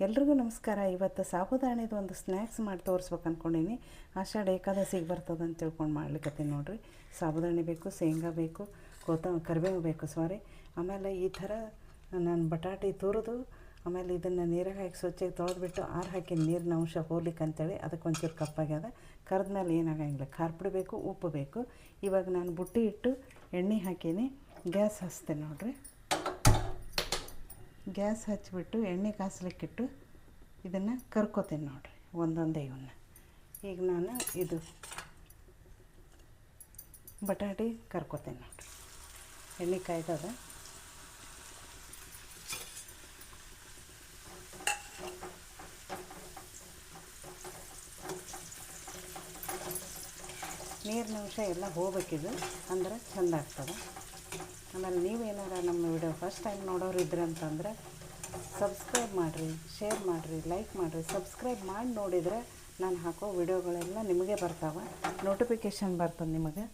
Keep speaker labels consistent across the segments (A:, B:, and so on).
A: ಎಲ್ರಿಗೂ ನಮಸ್ಕಾರ. ಇವತ್ತು ಸಾಬುದಾಣಿದು ಒಂದು ಸ್ನ್ಯಾಕ್ಸ್ ಮಾಡಿ ತೋರಿಸ್ಬೇಕು ಅಂದ್ಕೊಂಡೀನಿ. ಆಷಾಢ ಏಕಾದಶಿಗೆ ಬರ್ತದೆ ಅಂತ ತಿಳ್ಕೊಂಡು ಮಾಡ್ಲಿಕ್ಕತ್ತೀನಿ ನೋಡಿರಿ. ಸಾಬುದಾಣಿ ಬೇಕು, ಶೇಂಗಾ ಬೇಕು, ಕರಿಬೇವು ಬೇಕು ಆಮೇಲೆ ಈ ಥರ ನಾನು ಬಟಾಟೆ ತುರಿದು ಆಮೇಲೆ ಇದನ್ನು ನೀರಾಗ ಹಾಕಿ ಸ್ವಚ್ಛಗೆ ತೊಳೆದ್ಬಿಟ್ಟು ಹಾಕಿ ನೀರಿನ ಅಂಶ ಹೋಗ್ಲಿಕ್ಕೆ ಅಂತೇಳಿ ಅದಕ್ಕೆ ಒಂಚೂರು ಕಪ್ಪಾಗ್ಯದ. ಕರೆದ್ಮೇಲೆ ಏನಾಗಂಗಿಲ್ಲ. ಖಾರ ಪುಡಿ ಬೇಕು, ಉಪ್ಪು ಬೇಕು. ಇವಾಗ ನಾನು ಬುಟ್ಟಿ ಇಟ್ಟು ಎಣ್ಣೆ ಹಾಕೀನಿ. ಗ್ಯಾಸ್ ಹಚ್ತೇನೆ ನೋಡಿರಿ. ಗ್ಯಾಸ್ ಹಚ್ಚಿಬಿಟ್ಟು ಎಣ್ಣೆ ಕಾಸ್ಲಿಕ್ಕಿಟ್ಟು ಇದನ್ನು ಕರ್ಕೋತೀನಿ ನೋಡಿರಿ ಒಂದೊಂದೇ ಇವನ್ನ. ಈಗ ನಾನು ಇದು ಬಟಾಟೆ ಕರ್ಕೋತೀನಿ ನೋಡಿರಿ. ಎಣ್ಣೆ ಕಾಯ್ತದ. ನೀರಿನ ಅಂಶ ಎಲ್ಲ ಹೋಗ್ಬೇಕಿದು, ಅಂದ್ರೆ ಚೆಂದ ಆಗ್ತದೆ. ಆಮೇಲೆ ನೀವೇನಾರ ನಮ್ಮ ವಿಡಿಯೋ ಫಸ್ಟ್ ಟೈಮ್ ನೋಡೋರು ಇದ್ರೆ ಅಂತಂದರೆ ಸಬ್ಸ್ಕ್ರೈಬ್ ಮಾಡಿರಿ, ಶೇರ್ ಮಾಡಿರಿ, ಲೈಕ್ ಮಾಡಿರಿ. ಸಬ್ಸ್ಕ್ರೈಬ್ ಮಾಡಿ ನೋಡಿದರೆ ನಾನು ಹಾಕೋ ವಿಡಿಯೋಗಳೆಲ್ಲ ನಿಮಗೆ ಬರ್ತಾವೆ, ನೋಟಿಫಿಕೇಷನ್ ಬರ್ತದೆ ನಿಮಗೆ.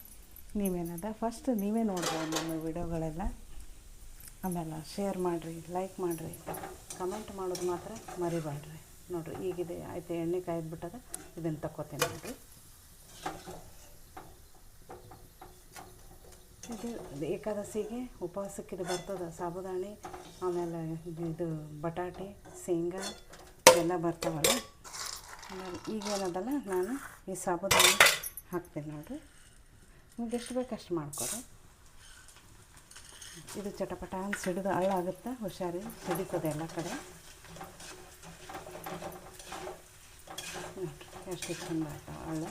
A: ನೀವೇನದ ಫಸ್ಟ್ ನೀವೇ ನೋಡ್ಬೋದು ನಮ್ಮ ವಿಡಿಯೋಗಳೆಲ್ಲ. ಆಮೇಲೆ ಶೇರ್ ಮಾಡಿರಿ, ಲೈಕ್ ಮಾಡಿರಿ, ಕಮೆಂಟ್ ಮಾಡೋದು ಮಾತ್ರ ಮರಿಬೇಡ್ರಿ ನೋಡಿರಿ. ಈಗಿದೆ ಆಯಿತು, ಎಣ್ಣೆ ಕಾಯ್ದುಬಿಟ್ಟದ. ಇದನ್ನು ತಗೋತೀನಿ ನೋಡಿರಿ. ಇದು ಏಕಾದಶಿಗೆ ಉಪವಾಸಕ್ಕೆ ಇದು ಬರ್ತದೆ ಸಾಬುದಾಣಿ, ಆಮೇಲೆ ಇದು ಬಟಾಟೆ, ಶೇಂಗಾ ಎಲ್ಲ ಬರ್ತಾವಲ್ಲ. ಆಮೇಲೆ ಈಗೇನದಲ್ಲ ನಾನು ಈ ಸಾಬುದಾಣಿ ಹಾಕ್ತೀನಿ ನೋಡಿರಿ. ನಿಮ್ಗೆ ಎಷ್ಟು ಬೇಕು ಅಷ್ಟು ಮಾಡ್ಕೊರಿ. ಇದು ಚಟಪಟ ಅಂತ ಸಿಡಿದು ಹಳ್ಳಾಗುತ್ತೆ, ಹುಷಾರಿ ಸಿಡಿತದೆ ಎಲ್ಲ ಕಡೆ ನೋಡಿರಿ. ಎಷ್ಟು ಚೆಂದ ಆಗ್ತಾವೆ ಹಳ್ಳ.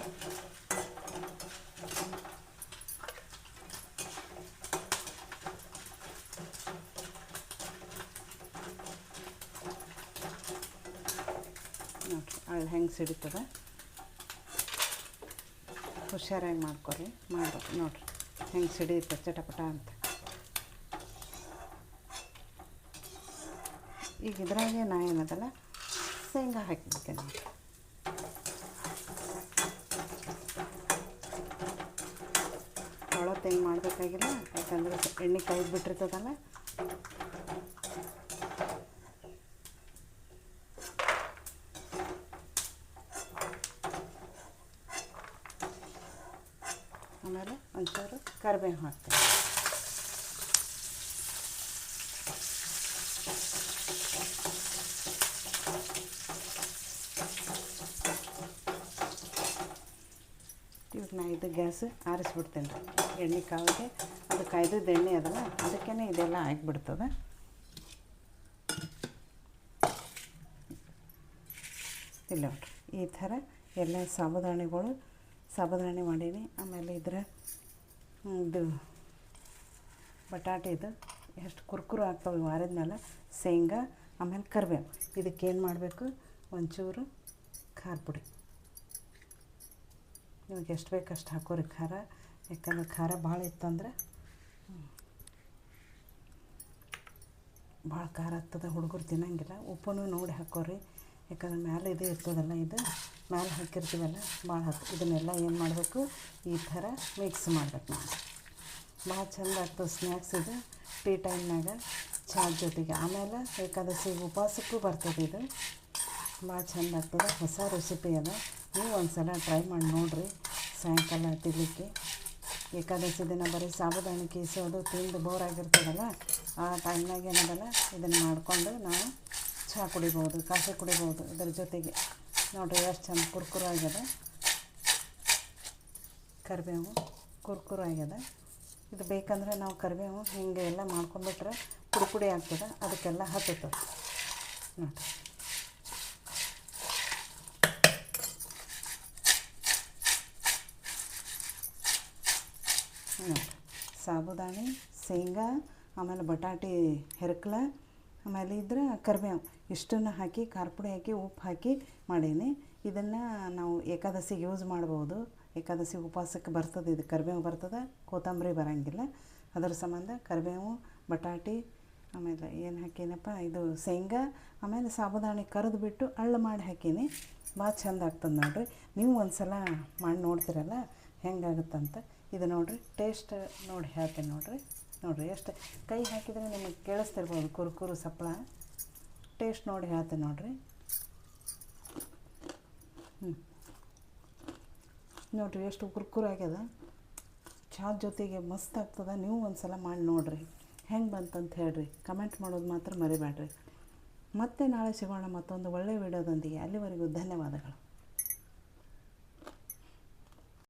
A: ನೋಡಿರಿ ಹಳ್ಳ ಹೆಂಗೆ ಸಿಡಿತದೆ. ಹುಷಾರಾಗಿ ಮಾಡ್ಕೊರಿ, ಮಾಡ್ಬೇಕು ನೋಡಿರಿ ಹೆಂಗೆ ಸಿಡಿಯುತ್ತೆ ಚಟಪಟ ಅಂತ. ಈಗ ಇದ್ರಾಗೆ ನಾ ಏನದಲ್ಲ ಶೇಂಗಾ ಹಾಕಿಬಿಡ್ತೇನೆ ನೋಡಿರಿ. ಹೊಳತ್ತು ಹೆಂಗೆ ಮಾಡಬೇಕಾಗಿಲ್ಲ, ಯಾಕಂದರೆ ಎಣ್ಣೆ ಕಾಯ್ದು ಬಿಟ್ಟಿರ್ತದಲ್ಲ. ಆಮೇಲೆ ಒಂಚೂರು ಕರಿಬೇವು ಹಾಕ್ತೀನಿ. ಇವಾಗ ನಾ ಇದು ಗ್ಯಾಸ್ ಆರಿಸ್ಬಿಡ್ತೇನೆ ರೀ. ಎಣ್ಣೆ ಕಾವಿಗೆ ಅದು ಕಾಯ್ದಿದ್ದು ಎಣ್ಣೆ ಅದಲ್ಲ, ಅದಕ್ಕೇ ಇದೆಲ್ಲ ಆಗಿಬಿಡ್ತದೆ. ಇಲ್ಲ ನೋಡ್ರಿ, ಈ ಥರ ಎಲ್ಲ ಸಾಬುದಾಣಿ ಮಾಡೀನಿ. ಆಮೇಲೆ ಇದು ಬಟಾಟೆ ಇದು ಎಷ್ಟು ಕುರ್ಕುರು ಆಗ್ತಾವೆ ಮಾರಿದ್ಮೇಲೆ ಶೇಂಗಾ ಆಮೇಲೆ ಕರಿಬೇವು. ಇದಕ್ಕೇನು ಮಾಡಬೇಕು, ಒಂಚೂರು ಖಾರ ಪುಡಿ. ನಿಮಗೆ ಎಷ್ಟು ಬೇಕು ಅಷ್ಟು ಹಾಕೋರಿ ಖಾರ. ಯಾಕಂದ್ರೆ ಖಾರ ಭಾಳ ಇತ್ತಂದ್ರೆ ಭಾಳ ಖಾರ ಆಗ್ತದೆ, ಹುಡುಗರು ತಿನ್ನಂಗಿಲ್ಲ. ಉಪ್ಪನ್ನು ನೋಡಿ ಹಾಕೋರಿ, ಯಾಕಂದ್ರೆ ಮೇಲೆ ಇದು ಇರ್ತದಲ್ಲ, ಇದು ಮೇಲೆ ಹಾಕಿರ್ತೀವಲ್ಲ ಭಾಳ ಇದನ್ನೆಲ್ಲ ಏನು ಮಾಡಬೇಕು, ಈ ಥರ ಮಿಕ್ಸ್ ಮಾಡ್ಬೇಕು. ನಾವು ಭಾಳ ಚೆಂದ ಆಗ್ತದೆ ಸ್ನ್ಯಾಕ್ಸ್ ಇದು ಟೀ ಟೈಮ್ನಾಗ ಚಾದ ಜೊತೆಗೆ. ಆಮೇಲೆ ಏಕಾದಶಿ ಉಪವಾಸಕ್ಕೂ ಬರ್ತದೆ ಇದು, ಭಾಳ ಚೆಂದ ಆಗ್ತದೆ. ಹೊಸ ರೆಸಿಪಿ ಅದ, ನೀವು ಒಂದು ಸಲ ಟ್ರೈ ಮಾಡಿ ನೋಡಿರಿ ಸಾಯಂಕಾಲ ತಿನ್ನಲಿಕ್ಕೆ. ಏಕಾದಶಿ ದಿನ ಬರೀ ಸಾಬುದಾಣಿ ಕೀಸೋದು ತಿಂದು ಬೋರ್ ಆಗಿರ್ತದಲ್ಲ, ಆ ಟೈಮ್ನಾಗ ಏನದಲ್ಲ ಇದನ್ನು ಮಾಡಿಕೊಂಡು ನಾವು ಚಹಾ ಕುಡಿಬೋದು, ಕಾಫಿ ಕುಡಿಬೋದು ಇದ್ರ ಜೊತೆಗೆ. ನೋಡಿರಿ ಎಷ್ಟು ಚೆಂದ ಕುರ್ಕುರು ಆಗ್ಯದ. ಕರಿಬೇವು ಕುರ್ಕುರು ಆಗ್ಯದ. ಇದು ಬೇಕಂದ್ರೆ ನಾವು ಕರಿಬೇವು ಹಿಂಗೆ ಎಲ್ಲ ಮಾಡ್ಕೊಂಬಿಟ್ರೆ ಪುಡಿ ಪುಡಿ ಆಗ್ತದೆ, ಅದಕ್ಕೆಲ್ಲ ಹತ್ತುತ್ತದೆ ನೋಡಿರಿ. ನೋಡಿರಿ ಸಾಬುದಾಣಿ, ಶೇಂಗಾ, ಆಮೇಲೆ ಬಟಾಟೆ ಹೆರಕ್ಲ, ಆಮೇಲೆ ಕರಿಬೇವು ಇಷ್ಟನ್ನು ಹಾಕಿ ಖಾರ ಪುಡಿ ಹಾಕಿ ಉಪ್ಪು ಹಾಕಿ ಮಾಡೀನಿ. ಇದನ್ನು ನಾವು ಏಕಾದಶಿಗೆ ಯೂಸ್ ಮಾಡ್ಬೋದು. ಏಕಾದಶಿ ಉಪವಾಸಕ್ಕೆ ಬರ್ತದೆ ಇದು. ಕರಿಬೇವು ಬರ್ತದೆ, ಕೊತ್ತಂಬರಿ ಬರೋಂಗಿಲ್ಲ. ಅದರ ಸಂಬಂಧ ಕರಿಬೇವು, ಬಟಾಟೆ, ಆಮೇಲೆ ಏನು ಹಾಕೀನಪ್ಪ ಇದು ಶೇಂಗಾ, ಆಮೇಲೆ ಸಾಬುದಾಣಿ ಕರೆದು ಬಿಟ್ಟು ಅಳ್ಳು ಮಾಡಿ ಹಾಕೀನಿ. ಭಾಳ ಚೆಂದ ಆಗ್ತದೆ ನೋಡಿರಿ. ನೀವು ಒಂದು ಸಲ ಮಾಡಿ ನೋಡ್ತೀರಲ್ಲ ಹೆಂಗಾಗುತ್ತಂತ. ಇದು ನೋಡಿರಿ ಟೇಸ್ಟ್ ನೋಡಿ ಹೇಳ್ತೀನಿ ನೋಡಿರಿ. ನೋಡಿರಿ ಎಷ್ಟು ಕೈ ಹಾಕಿದರೆ ನಿಮಗೆ ಕೇಳಿಸ್ತಿರ್ಬೋದು ಕುರ್ಕುರು ಸಪ್ಪಳ. ಟೇಸ್ಟ್ ನೋಡಿ ಹೇಳ್ತೀನಿ ನೋಡಿರಿ. ನೋಡಿರಿ ಎಷ್ಟು ಕುರ್ಕುರು ಆಗ್ಯದ. ಚಹಾ ಜೊತೆಗೆ ಮಸ್ತ್ ಆಗ್ತದೆ. ನೀವು ಒಂದು ಸಲ ಮಾಡಿ ನೋಡಿರಿ, ಹೆಂಗೆ ಬಂತಂತ ಹೇಳ್ರಿ. ಕಮೆಂಟ್ ಮಾಡೋದು ಮಾತ್ರ ಮರಿಬೇಡ್ರಿ. ಮತ್ತೆ ನಾಳೆ ಸಿಗೋಣ ಮತ್ತೊಂದು ಒಳ್ಳೆಯ ವಿಡಿಯೋದೊಂದಿಗೆ. ಅಲ್ಲಿವರೆಗೂ ಧನ್ಯವಾದಗಳು.